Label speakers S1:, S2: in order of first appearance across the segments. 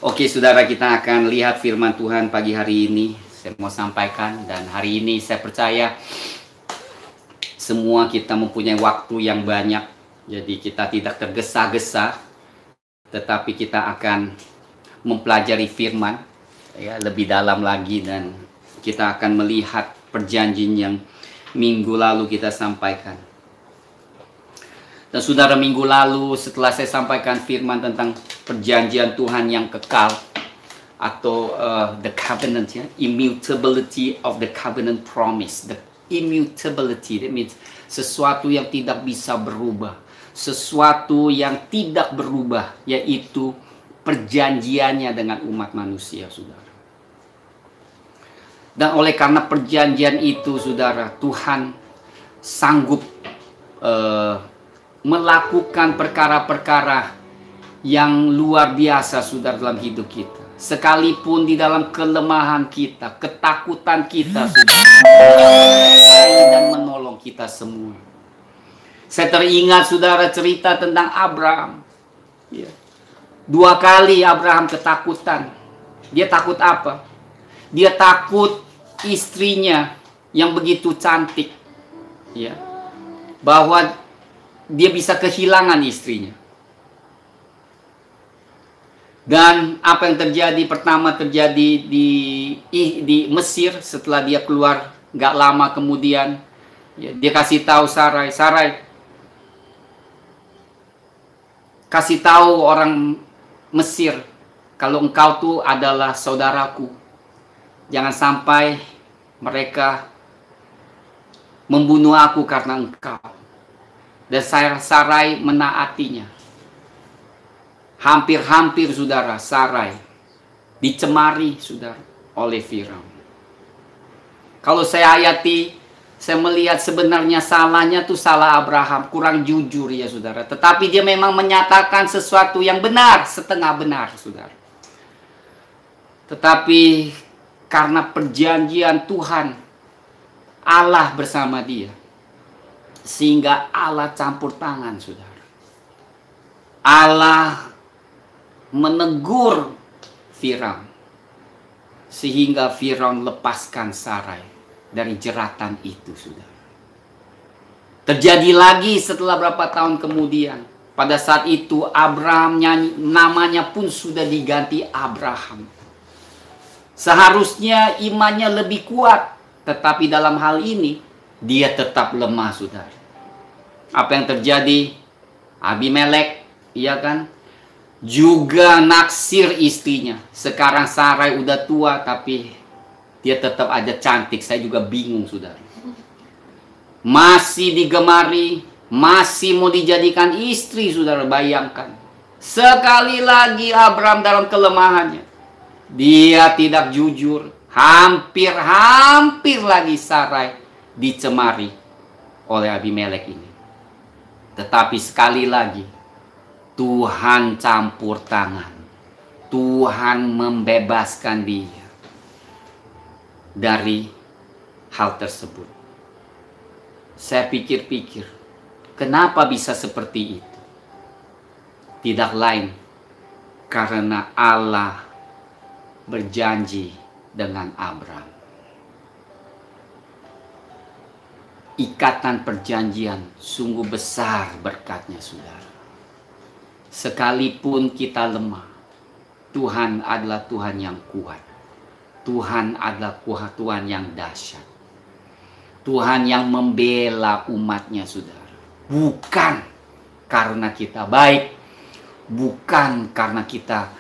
S1: Oke, saudara, kita akan lihat firman Tuhan pagi hari ini. Saya mau sampaikan, dan hari ini saya percaya semua kita mempunyai waktu yang banyak. Jadi kita tidak tergesa-gesa, tetapi kita akan mempelajari firman ya, lebih dalam lagi, dan kita akan melihat perjanjian yang minggu lalu kita sampaikan. Dan saudara, minggu lalu setelah saya sampaikan firman tentang perjanjian Tuhan yang kekal, atau the covenant, ya, immutability of the covenant promise. The immutability, that means sesuatu yang tidak bisa berubah, sesuatu yang tidak berubah, yaitu perjanjiannya dengan umat manusia, saudara. Dan oleh karena perjanjian itu, saudara, Tuhan sanggup melakukan perkara-perkara yang luar biasa, saudara, dalam hidup kita. Sekalipun di dalam kelemahan kita, ketakutan kita, saudara, dan menolong kita semua. Saya teringat, saudara, cerita tentang Abraham. Ya. 2 kali Abraham ketakutan. Dia takut apa? Dia takut istrinya yang begitu cantik, ya, bahwa dia bisa kehilangan istrinya. Dan apa yang terjadi? Pertama terjadi di Mesir. Setelah dia keluar gak lama kemudian, ya, dia kasih tahu Sarai, kasih tahu orang Mesir kalau engkau tuh adalah saudaraku. Jangan sampai mereka membunuh aku karena engkau. Dan Sarai menaatinya. Hampir-hampir, saudara, Sarai dicemari, saudara, oleh Firaun. Kalau saya hayati, saya melihat sebenarnya salahnya tuh salah Abraham, kurang jujur, ya saudara. Tetapi dia memang menyatakan sesuatu yang benar, setengah benar, saudara. Tetapi karena perjanjian Tuhan, Allah bersama dia, sehingga Allah campur tangan, saudara. Allah menegur Firaun, sehingga Firaun lepaskan Sarai dari jeratan itu, saudara. Terjadi lagi setelah berapa tahun kemudian. Pada saat itu Abraham, namanya pun sudah diganti Abraham. Seharusnya imannya lebih kuat, tetapi dalam hal ini dia tetap lemah, saudara. Apa yang terjadi? Abimelek, iya kan, juga naksir istrinya. Sekarang Sarai udah tua, tapi dia tetap aja cantik. Saya juga bingung, saudara. Masih digemari, masih mau dijadikan istri, saudara. Bayangkan, sekali lagi Abraham dalam kelemahannya. Dia tidak jujur. Hampir lagi Sarai dicemari oleh Abimelek ini. Tetapi sekali lagi Tuhan campur tangan. Tuhan membebaskan dia dari hal tersebut. Saya pikir-pikir, kenapa bisa seperti itu? Tidak lain karena Allah berjanji dengan Abraham. Ikatan perjanjian sungguh besar berkatnya, saudara. Sekalipun kita lemah, Tuhan adalah Tuhan yang kuat. Tuhan adalah Tuhan yang dahsyat. Tuhan yang membela umatnya, saudara. Bukan karena kita baik, bukan karena kita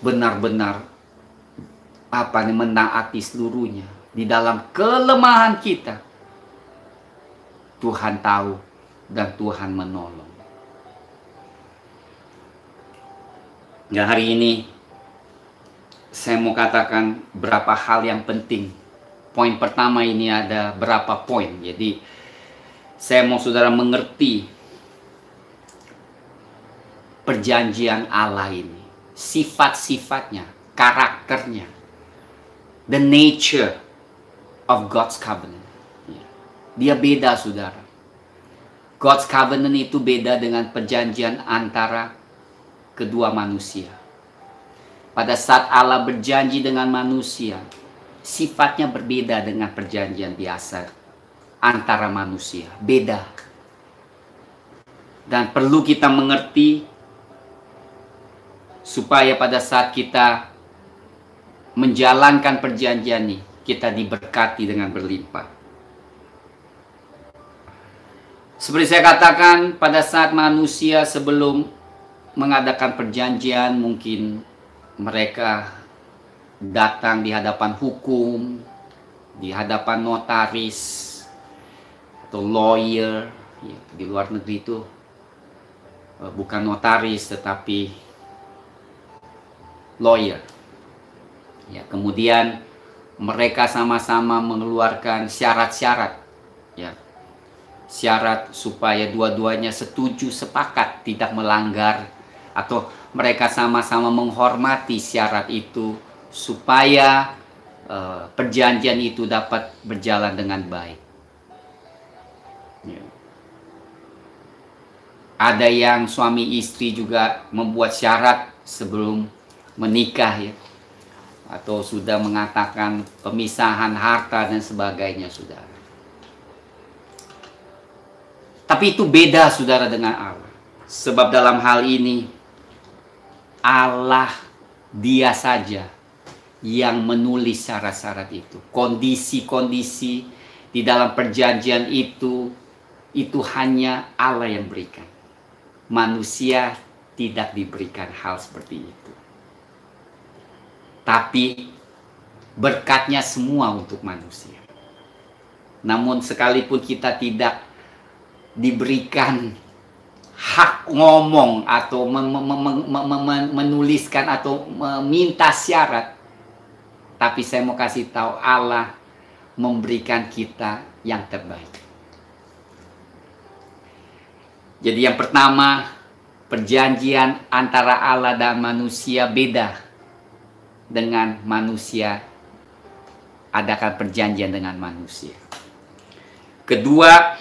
S1: benar-benar menaati seluruhnya. Di dalam kelemahan kita, Tuhan tahu dan Tuhan menolong. Dan hari ini saya mau katakan berapa hal yang penting. Poin pertama ini ada berapa poin. Jadi saya mau saudara mengerti perjanjian Allah ini, sifat-sifatnya, karakternya, the nature of God's covenant. Dia beda, saudara. God's covenant itu beda dengan perjanjian antara kedua manusia. pada saat Allah berjanji dengan manusia, sifatnya berbeda dengan perjanjian biasa antara manusia. Beda. Dan perlu kita mengerti supaya pada saat kita menjalankan perjanjian ini, kita diberkati dengan berlimpah. Seperti saya katakan, pada saat manusia sebelum mengadakan perjanjian, mungkin mereka datang di hadapan hukum, di hadapan notaris atau lawyer. Ya, di luar negeri itu bukan notaris tetapi lawyer. Ya, kemudian mereka sama-sama mengeluarkan syarat-syarat, ya, syarat supaya dua-duanya setuju, sepakat tidak melanggar, atau mereka sama-sama menghormati syarat itu supaya perjanjian itu dapat berjalan dengan baik. Ya. Ada yang suami istri juga membuat syarat sebelum menikah, ya, atau sudah mengatakan pemisahan harta dan sebagainya, saudara. Tapi itu beda, saudara, dengan Allah. Sebab dalam hal ini Allah, Dia saja yang menulis syarat-syarat itu. Kondisi-kondisi di dalam perjanjian itu hanya Allah yang berikan. Manusia tidak diberikan hal seperti itu. Tapi berkatnya semua untuk manusia. Namun sekalipun kita tidak diberikan hak ngomong atau menuliskan atau meminta syarat, tapi saya mau kasih tahu, Allah memberikan kita yang terbaik. Jadi yang pertama, perjanjian antara Allah dan manusia beda dengan manusia adakan perjanjian dengan manusia. Kedua,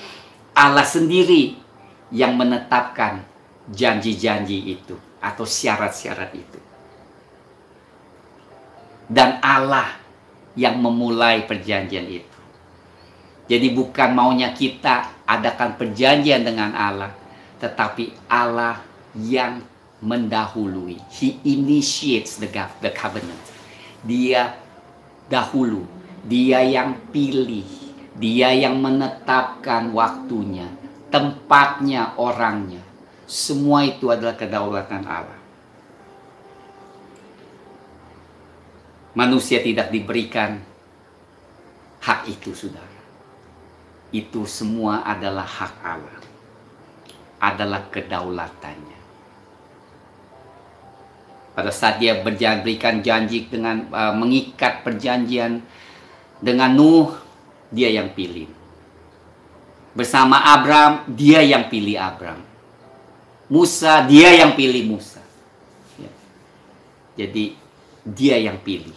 S1: Allah sendiri yang menetapkan janji-janji itu atau syarat-syarat itu. Dan Allah yang memulai perjanjian itu. Jadi bukan maunya kita adakan perjanjian dengan Allah, tetapi Allah yang mendahului. He initiates the covenant. Dia dahulu, Dia yang pilih, Dia yang menetapkan waktunya, tempatnya, orangnya. Semua itu adalah kedaulatan Allah. Manusia tidak diberikan hak itu, saudara. Itu semua adalah hak Allah. Adalah kedaulatannya. Pada saat Dia berikan janji dengan mengikat perjanjian dengan Nuh, Dia yang pilih. Bersama Abram, Dia yang pilih Abram. Musa, Dia yang pilih Musa. Ya. Jadi Dia yang pilih.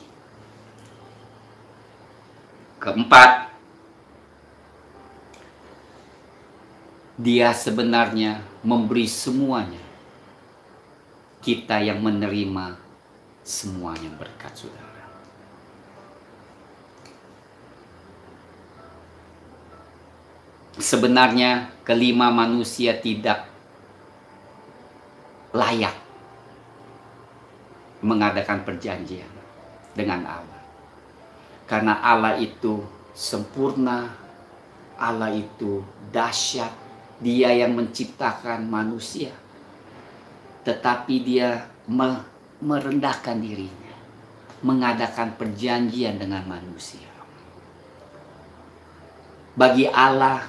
S1: Keempat, Dia sebenarnya memberi semuanya. Kita yang menerima semuanya berkat, saudara. Sebenarnya kelima, manusia tidak layak mengadakan perjanjian dengan Allah. Karena Allah itu sempurna, Allah itu dahsyat. Dia yang menciptakan manusia, tetapi Dia merendahkan dirinya, mengadakan perjanjian dengan manusia. Bagi Allah,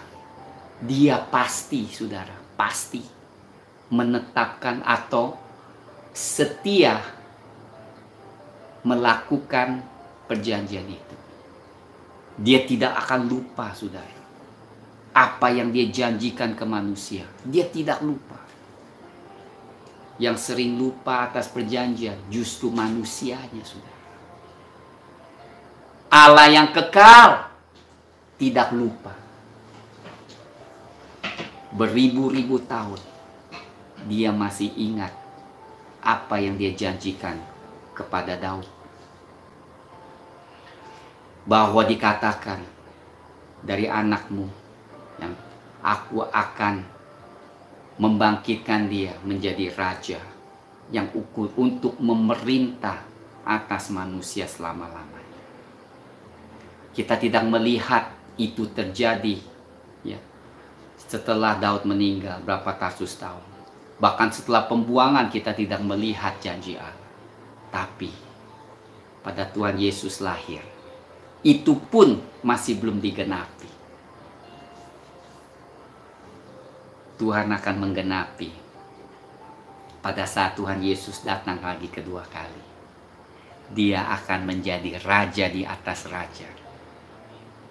S1: Dia pasti, saudara, pasti menetapkan atau setia melakukan perjanjian itu. Dia tidak akan lupa, saudara. Apa yang Dia janjikan ke manusia, Dia tidak lupa. Yang sering lupa atas perjanjian justru manusianya, saudara. Allah yang kekal tidak lupa. Beribu-ribu tahun Dia masih ingat apa yang Dia janjikan kepada Daud. Bahwa dikatakan, dari anakmu yang aku akan membangkitkan dia menjadi raja yang ukur untuk memerintah atas manusia selama-lamanya. Kita tidak melihat itu terjadi ya, setelah Daud meninggal berapa ratus tahun. Bahkan setelah pembuangan kita tidak melihat janji Allah. Tapi pada Tuhan Yesus lahir, itu pun masih belum digenapi. Tuhan akan menggenapi pada saat Tuhan Yesus datang lagi kedua kali. Dia akan menjadi raja di atas raja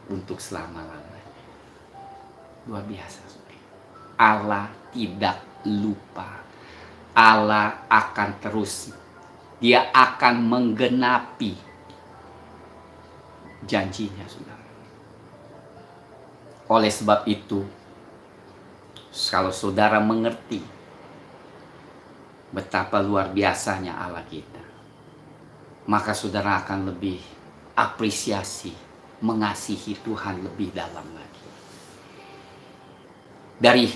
S1: untuk selama-lamanya. Luar biasa. Allah tidak lupa. Allah akan terus. Dia akan menggenapi janjinya, saudara. Oleh sebab itu, kalau saudara mengerti betapa luar biasanya Allah kita, maka saudara akan lebih apresiasi, mengasihi Tuhan lebih dalam lagi. Dari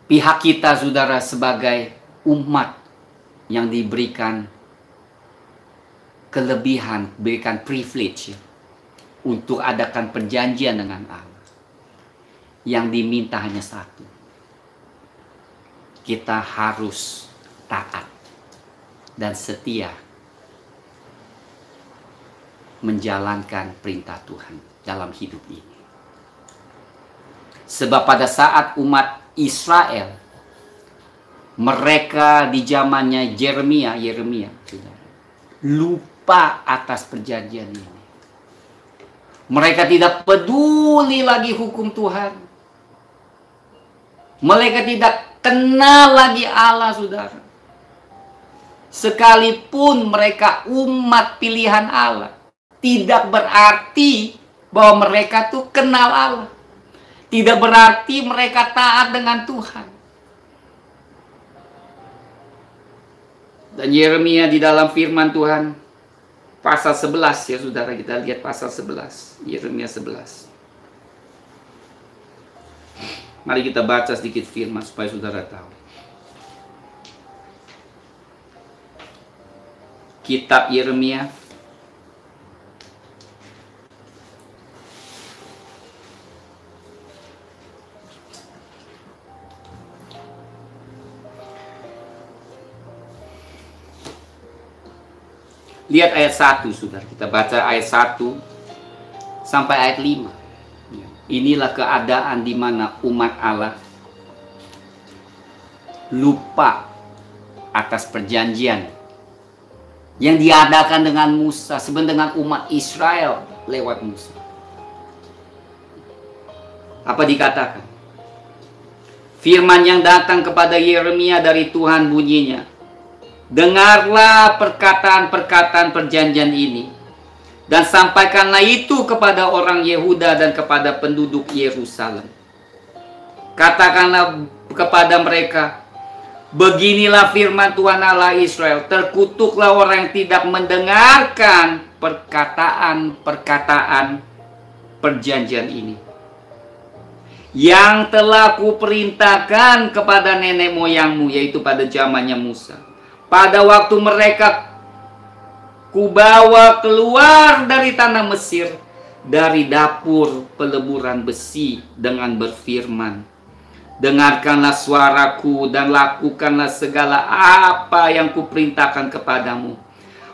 S1: pihak kita, saudara, sebagai umat yang diberikan kelebihan, berikan privilege untuk adakan perjanjian dengan Allah. Yang diminta hanya satu. Kita harus taat dan setia menjalankan perintah Tuhan dalam hidup ini. Sebab pada saat umat Israel, mereka di zamannya Yeremia lupa atas perjanjian ini. Mereka tidak peduli lagi hukum Tuhan. Mereka tidak kenal lagi Allah, saudara. Sekalipun mereka umat pilihan Allah, tidak berarti bahwa mereka tuh kenal Allah. Tidak berarti mereka taat dengan Tuhan. Dan Yeremia di dalam firman Tuhan pasal 11 ya saudara, kita lihat pasal 11, Yeremia 11. Mari kita baca sedikit firman supaya saudara tahu. Kitab Yeremia lihat ayat 1, saudara. Kita baca ayat 1 sampai ayat 5. Inilah keadaan di mana umat Allah lupa atas perjanjian yang diadakan dengan Musa, sebenarnya dengan umat Israel lewat Musa. Apa dikatakan? Firman yang datang kepada Yeremia dari Tuhan bunyinya, dengarlah perkataan-perkataan perjanjian ini, dan sampaikanlah itu kepada orang Yehuda dan kepada penduduk Yerusalem. Katakanlah kepada mereka, beginilah firman Tuhan Allah Israel, terkutuklah orang yang tidak mendengarkan perkataan-perkataan perjanjian ini, yang telah kuperintahkan kepada nenek moyangmu, yaitu pada zamannya Musa. Pada waktu mereka kubawa keluar dari tanah Mesir, dari dapur peleburan besi, dengan berfirman, dengarkanlah suaraku dan lakukanlah segala apa yang kuperintahkan kepadamu.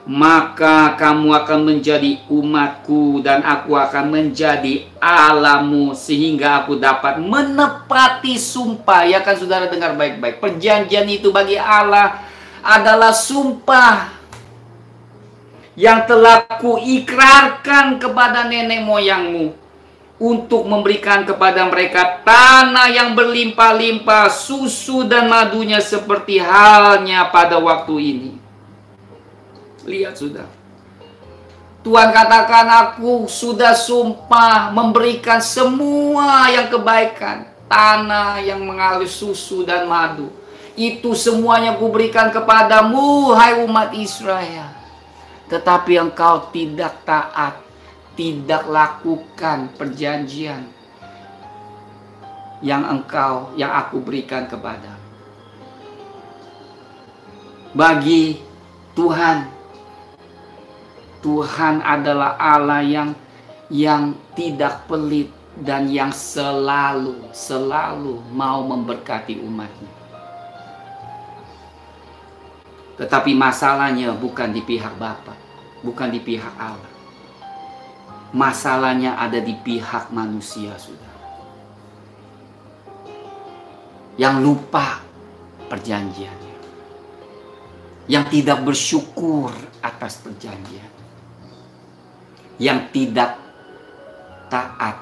S1: Maka kamu akan menjadi umatku dan aku akan menjadi Allahmu, sehingga aku dapat menepati sumpah. Ya kan saudara, dengar baik-baik. Perjanjian itu bagi Allah adalah sumpah yang telah kuikrarkan kepada nenek moyangmu, untuk memberikan kepada mereka tanah yang berlimpah-limpah susu dan madunya, seperti halnya pada waktu ini. Lihat sudah, Tuhan katakan, aku sudah sumpah memberikan semua yang kebaikan, tanah yang mengalir susu dan madu, Itu semuanya kuberikan kepadamu, hai umat Israel. Tetapi engkau tidak taat, tidak lakukan perjanjian yang aku berikan kepadamu. Bagi Tuhan, Tuhan adalah Allah yang tidak pelit dan yang selalu mau memberkati umatnya. Tetapi masalahnya bukan di pihak Bapa, bukan di pihak Allah. Masalahnya ada di pihak manusia, saudara. Yang lupa perjanjiannya. Yang tidak bersyukur atas perjanjian. Yang tidak taat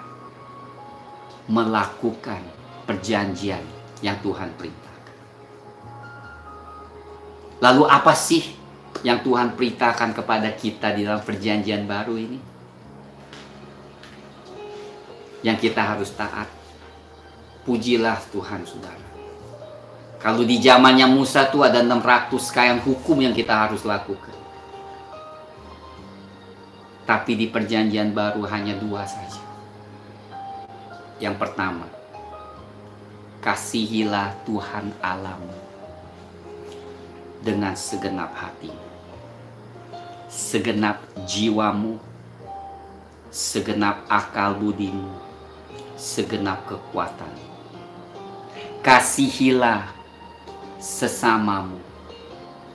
S1: melakukan perjanjian yang Tuhan perintahkan. Lalu apa sih yang Tuhan perintahkan kepada kita di dalam perjanjian baru ini? Yang kita harus taat. Pujilah Tuhan, saudara. Kalau di zamannya Musa tuh ada 600 sekian hukum yang kita harus lakukan. Tapi di perjanjian baru hanya 2 saja. Yang pertama, kasihilah Tuhan Allahmu dengan segenap hatimu, segenap jiwamu, segenap akal budimu, segenap kekuatanmu. Kasihilah sesamamu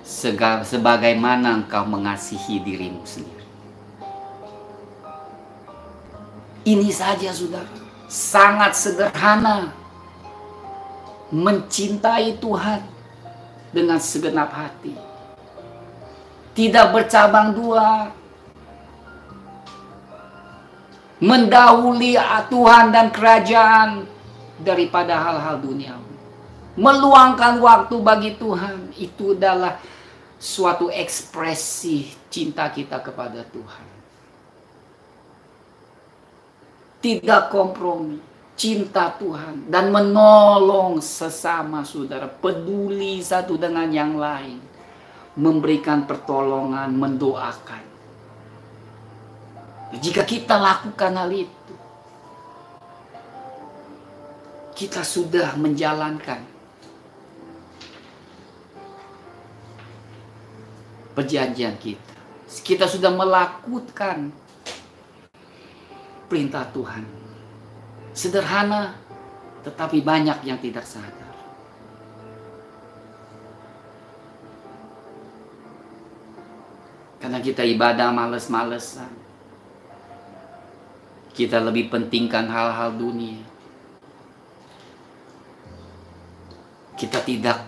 S1: sebagaimana engkau mengasihi dirimu sendiri. Ini saja, saudara, sangat sederhana. Mencintai Tuhan dengan segenap hati, tidak bercabang dua, mendahului Tuhan dan kerajaan daripada hal-hal duniawi, meluangkan waktu bagi Tuhan. Itu adalah suatu ekspresi cinta kita kepada Tuhan. Tidak kompromi, cinta Tuhan dan menolong sesama, saudara, peduli satu dengan yang lain, memberikan pertolongan, mendoakan. Jika kita lakukan hal itu, kita sudah menjalankan perjanjian kita. Kita sudah melakukan perintah Tuhan. Sederhana, tetapi banyak yang tidak sadar. Karena kita ibadah males-malesan. Kita lebih pentingkan hal-hal dunia. Kita tidak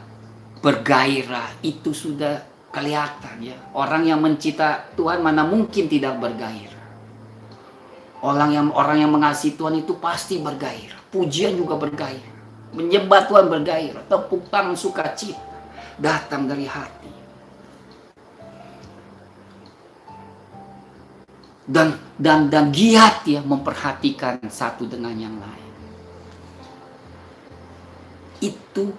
S1: bergairah, itu sudah kelihatan ya. Orang yang mencinta Tuhan mana mungkin tidak bergairah. Orang yang mengasihi Tuhan itu pasti bergairah. Pujian juga bergairah. Menyembah Tuhan bergairah. Tepuk tangan sukacita datang dari hati. Dan giat ya memperhatikan satu dengan yang lain. Itu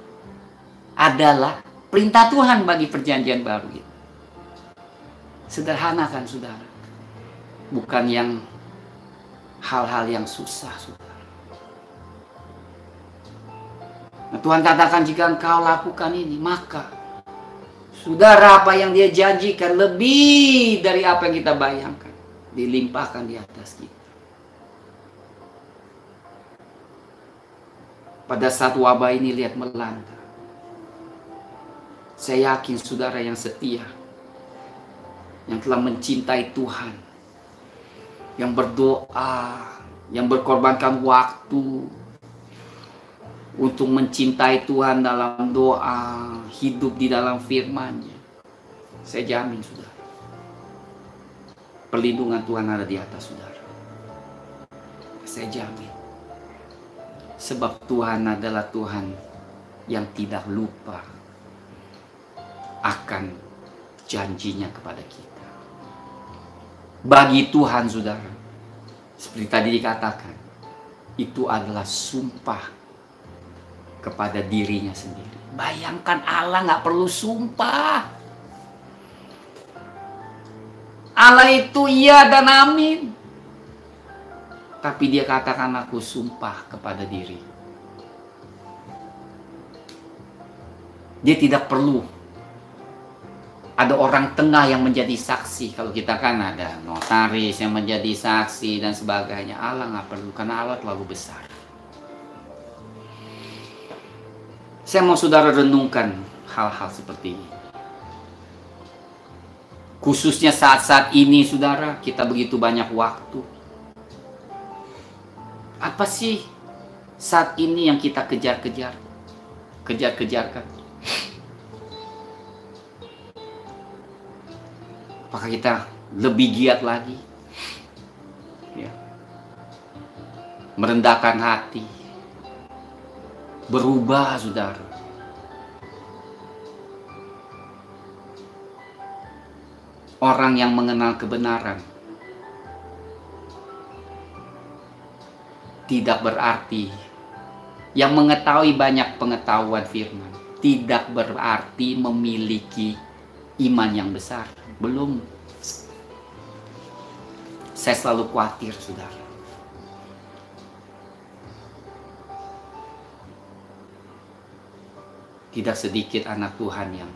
S1: adalah perintah Tuhan bagi perjanjian baru itu. Sederhana kan, saudara? Bukan yang hal-hal yang susah, saudara. Nah, Tuhan katakan jika engkau lakukan ini, maka saudara, apa yang Dia janjikan lebih dari apa yang kita bayangkan, dilimpahkan di atas kita. Pada saat wabah ini lihat melanda, saya yakin saudara yang setia, yang telah mencintai Tuhan, yang berdoa, yang berkorbankan waktu untuk mencintai Tuhan dalam doa, hidup di dalam firman-Nya. Saya jamin, saudara, perlindungan Tuhan ada di atas saudara. Saya jamin. Sebab Tuhan adalah Tuhan yang tidak lupa akan janjinya kepada kita. Bagi Tuhan, saudara, seperti tadi dikatakan, itu adalah sumpah kepada dirinya sendiri. Bayangkan, Allah nggak perlu sumpah. Allah itu iya dan amin. Tapi dia katakan, aku sumpah kepada diri. Dia tidak perlu ada orang tengah yang menjadi saksi. Kalau kita kan ada notaris yang menjadi saksi dan sebagainya. Allah nggak perlu, karena Allah terlalu besar. Saya mau saudara renungkan hal-hal seperti ini. Khususnya saat-saat ini, saudara, kita begitu banyak waktu. Apa sih saat ini yang kita kejar-kejarkan? Apakah kita lebih giat lagi? Ya. Merendahkan hati. Berubah, saudara. Orang yang mengenal kebenaran tidak berarti, yang mengetahui banyak pengetahuan firman, tidak berarti memiliki iman yang besar. Belum. Saya selalu khawatir, saudara. Tidak sedikit anak Tuhan yang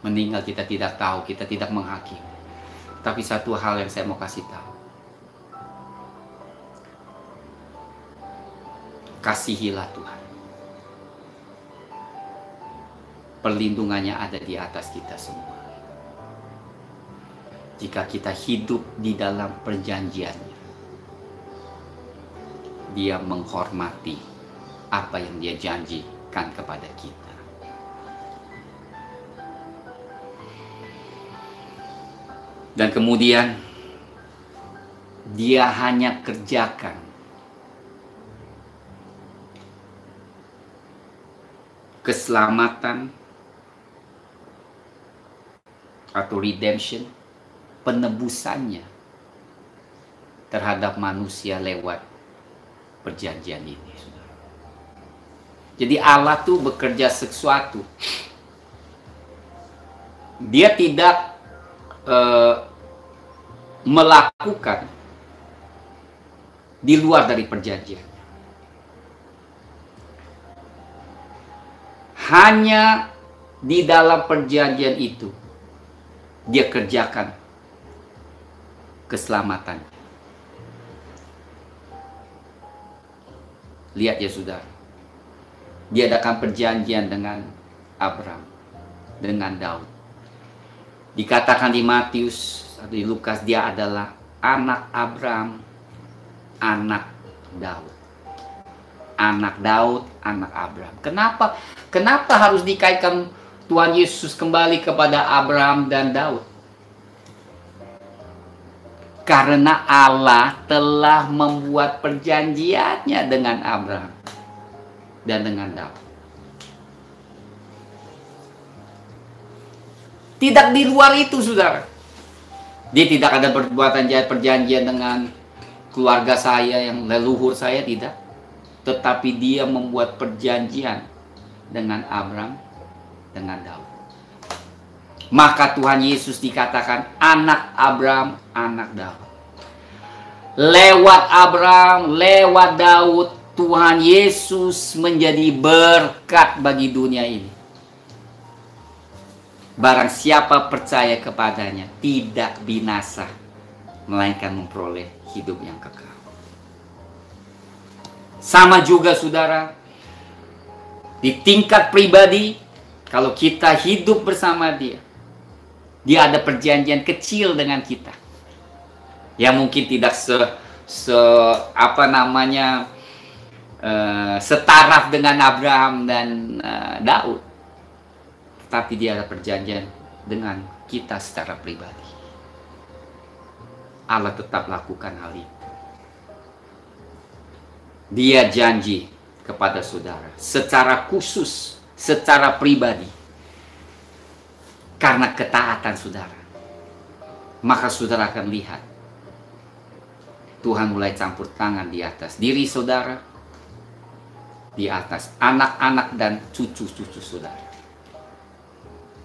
S1: meninggal, kita tidak tahu, kita tidak menghakimi. Tapi satu hal yang saya mau kasih tahu. Kasihilah Tuhan. Perlindungannya ada di atas kita semua. Jika kita hidup di dalam perjanjiannya, Dia menghormati apa yang Dia janjikan kepada kita. Dan kemudian Dia hanya kerjakan keselamatan atau redemption, penebusannya terhadap manusia lewat perjanjian ini. Jadi Allah tuh bekerja sesuatu. Dia tidak melakukan di luar dari perjanjian. Hanya di dalam perjanjian itu Dia kerjakan keselamatan. Lihat ya saudara, Dia adakan perjanjian dengan Abraham, dengan Daud. Dikatakan di Matius atau di Lukas, dia adalah anak Abraham, anak Daud. Anak Daud, anak Abraham. Kenapa harus dikaitkan Tuhan Yesus kembali kepada Abraham dan Daud? Karena Allah telah membuat perjanjiannya dengan Abraham dan dengan Daud. Tidak di luar itu, saudara. Dia tidak ada perbuatan jahat, perjanjian dengan keluarga saya yang leluhur saya, tidak. Tetapi Dia membuat perjanjian dengan Abraham, dengan Daud. Maka Tuhan Yesus dikatakan anak Abraham, anak Daud. Lewat Abraham, lewat Daud, Tuhan Yesus menjadi berkat bagi dunia ini. Barang siapa percaya kepadanya tidak binasa, melainkan memperoleh hidup yang kekal. Sama juga saudara, di tingkat pribadi, kalau kita hidup bersama Dia, Dia ada perjanjian kecil dengan kita. Ya mungkin tidak setaraf dengan Abraham dan Daud. Tapi Dia ada perjanjian dengan kita secara pribadi. Allah tetap lakukan hal itu. Dia janji kepada saudara secara khusus, secara pribadi. Karena ketaatan saudara, maka saudara akan lihat Tuhan mulai campur tangan di atas diri saudara, di atas anak-anak dan cucu-cucu saudara.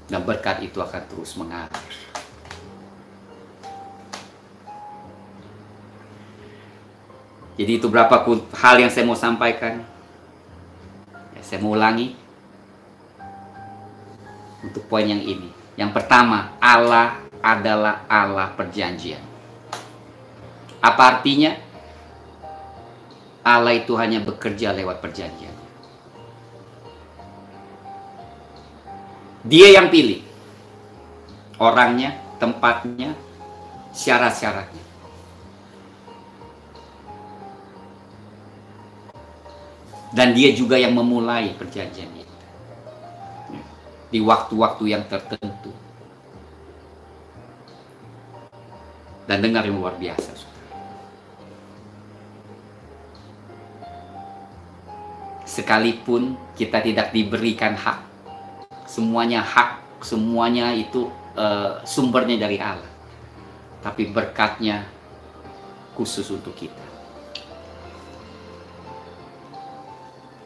S1: Dan berkat itu akan terus mengalir. Jadi itu berapa hal yang saya mau sampaikan. Ya, saya mau ulangi untuk poin yang ini. Yang pertama, Allah adalah Allah perjanjian. Apa artinya? Allah itu hanya bekerja lewat perjanjian. Dia yang pilih orangnya, tempatnya, syarat-syaratnya. Dan dia juga yang memulai perjanjian itu di waktu-waktu yang tertentu. Dan dengar yang luar biasa, sekalipun kita tidak diberikan hak, semuanya hak, semuanya itu sumbernya dari Allah, tapi berkatnya khusus untuk kita.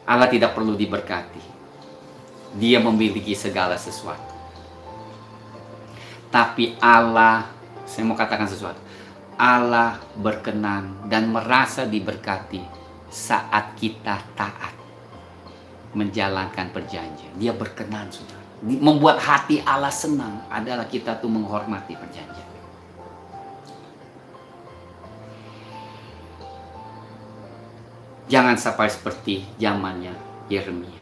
S1: Allah tidak perlu diberkati, Dia memiliki segala sesuatu. Tapi Allah, saya mau katakan sesuatu, Allah berkenan dan merasa diberkati saat kita taat menjalankan perjanjian. Dia berkenan, saudara. Membuat hati Allah senang adalah kita tuh menghormati perjanjian. Jangan sampai seperti zamannya Yeremia.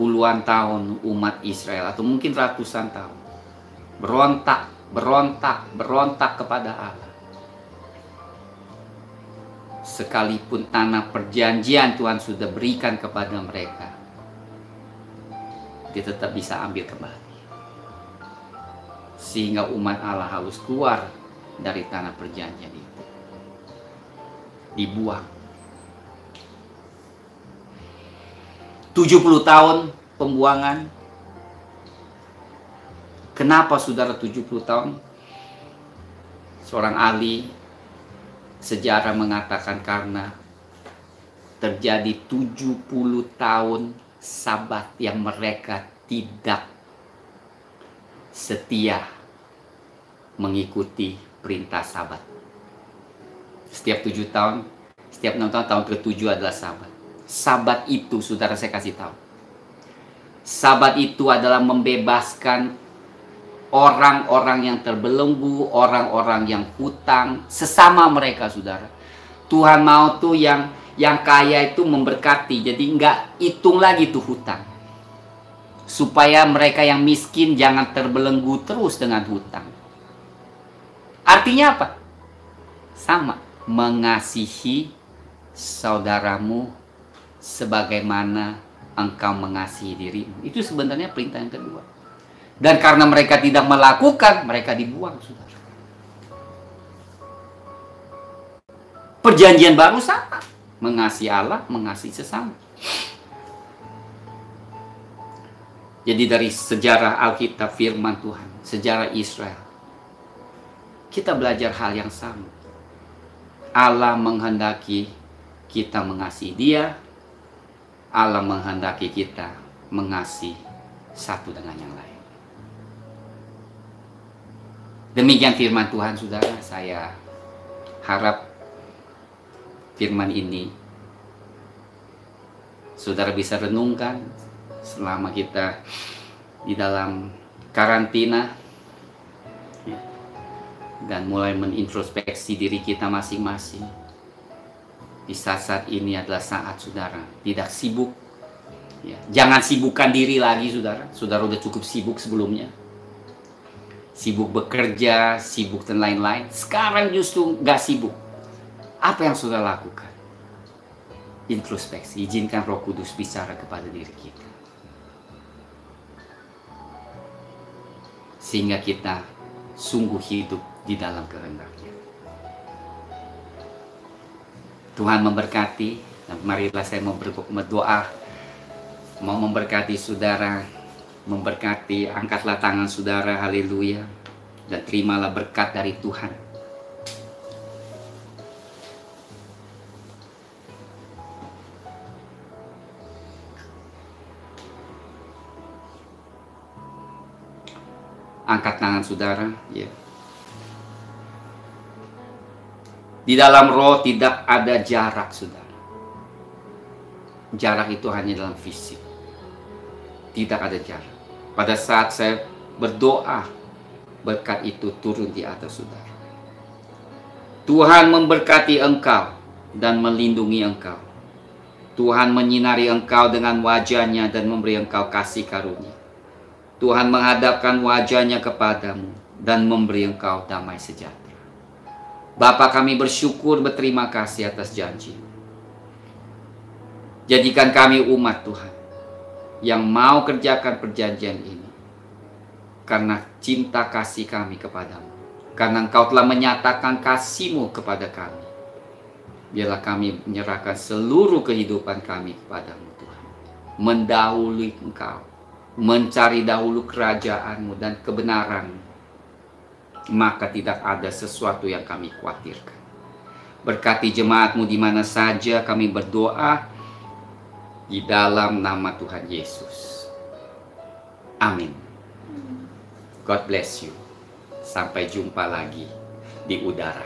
S1: Puluhan tahun umat Israel atau mungkin ratusan tahun berontak kepada Allah. Sekalipun tanah perjanjian Tuhan sudah berikan kepada mereka, dia tetap bisa ambil kembali. Sehingga umat Allah harus keluar dari tanah perjanjian itu, dibuang. 70 tahun pembuangan. Kenapa saudara 70 tahun? Seorang ahli sejarah mengatakan karena terjadi 70 tahun Sabat yang mereka tidak setia mengikuti perintah Sabat. Setiap 7 tahun, setiap 6 tahun, tahun ke-7 adalah Sabat. Sabat itu, saudara, saya kasih tahu, Sabat itu adalah membebaskan orang-orang yang terbelenggu, orang-orang yang hutang, sesama mereka, saudara. Tuhan mau tuh yang kaya itu memberkati, jadi nggak hitung lagi tuh hutang. Supaya mereka yang miskin jangan terbelenggu terus dengan hutang. Artinya apa? Sama, mengasihi saudaramu sebagaimana engkau mengasihi dirimu. Itu sebenarnya perintah yang kedua. Dan karena mereka tidak melakukan, mereka dibuang, saudara. Perjanjian baru sama, mengasihi Allah, mengasihi sesama. Jadi dari sejarah Alkitab, firman Tuhan, sejarah Israel, kita belajar hal yang sama. Allah menghendaki kita mengasihi Dia, Allah menghendaki kita mengasihi satu dengan yang lain. Demikian firman Tuhan, saudara. Saya harap firman ini saudara bisa renungkan selama kita di dalam karantina, dan mulai menintrospeksi diri kita masing-masing. Di saat-saat ini adalah saat saudara tidak sibuk. Jangan sibukkan diri lagi, saudara. Saudara udah cukup sibuk sebelumnya. Sibuk bekerja, sibuk dan lain-lain. Sekarang justru gak sibuk. Apa yang saudara lakukan? Introspeksi. Izinkan Roh Kudus bicara kepada diri kita, sehingga kita sungguh hidup di dalam kehendak-Nya. Tuhan memberkati. Dan marilah saya mau berdoa, mau memberkati saudara, memberkati, angkatlah tangan saudara, haleluya, dan terimalah berkat dari Tuhan. Angkat tangan saudara, ya. Di dalam roh tidak ada jarak, saudara. Jarak itu hanya dalam fisik. Tidak ada jarak. Pada saat saya berdoa, berkat itu turun di atas saudara. Tuhan memberkati engkau dan melindungi engkau. Tuhan menyinari engkau dengan wajah-Nya dan memberi engkau kasih karunia. Tuhan menghadapkan wajah-Nya kepadamu dan memberi engkau damai sejahtera. Bapa, kami bersyukur, berterima kasih atas janji. Jadikan kami umat Tuhan yang mau kerjakan perjanjian ini karena cinta kasih kami kepadamu. Karena engkau telah menyatakan kasih-Mu kepada kami. Biarlah kami menyerahkan seluruh kehidupan kami kepadamu, Tuhan. Mendahului engkau. Mencari dahulu kerajaan-Mu dan kebenaran-Mu. Maka tidak ada sesuatu yang kami khawatirkan. Berkati jemaat-Mu di mana saja, kami berdoa di dalam nama Tuhan Yesus. Amin. God bless you. Sampai jumpa lagi di udara.